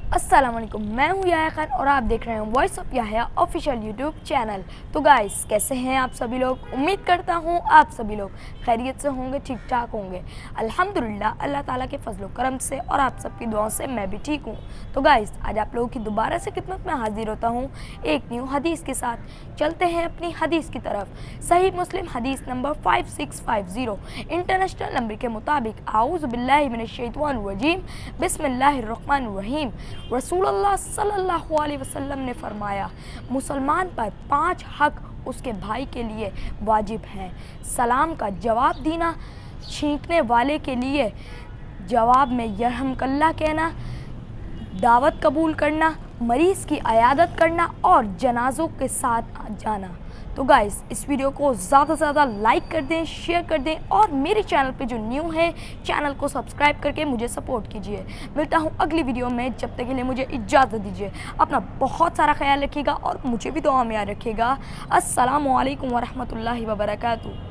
अस्सलाम वालेकुम, मैं हूँ याह्या खान और आप देख रहे हैं voice of Yahya official YouTube channel. तो गाइस, कैसे हैं आप सभी लोग? उम्मीद करता हूँ आप सभी लोग खैरियत से होंगे, ठीक ठाक होंगे। अल्हम्दुलिल्लाह, अल्लाह ताला के फजल करम से और आप सबकी दुआओं से मैं भी ठीक हूँ। तो गाइस, आज आप लोगों की दोबारा से खिदमत में हाजिर होता हूँ एक न्यू हदीस के साथ। चलते हैं अपनी हदीस की तरफ। सही मुस्लिम हदीस नंबर 5650 इंटरनेशनल नंबर के मुताबिक आऊज़ु बिल्लाहि मिनश शैतानिर रजीम बिस्मिल्लाहिर रहमानिर रहीम। रसूलुल्लाह सल्लल्लाहु अलैहि वसल्लम ने फरमाया, मुसलमान पर 5 हक उसके भाई के लिए वाजिब हैं। सलाम का जवाब देना, छींकने वाले के लिए जवाब में यरहमकल्ला कहना, दावत कबूल करना, मरीज़ की अयादत करना और जनाज़ों के साथ जाना। तो गाइस, इस वीडियो को ज़्यादा से ज़्यादा लाइक कर दें, शेयर कर दें और मेरे चैनल पे जो न्यू है चैनल को सब्सक्राइब करके मुझे सपोर्ट कीजिए। मिलता हूँ अगली वीडियो में, जब तक के लिए मुझे इजाज़त दीजिए। अपना बहुत सारा ख्याल रखिएगा और मुझे भी दुआ में याद रखिएगा। अस्सलामु अलैकुम वरहमतुल्लाहि वबरकातुहू।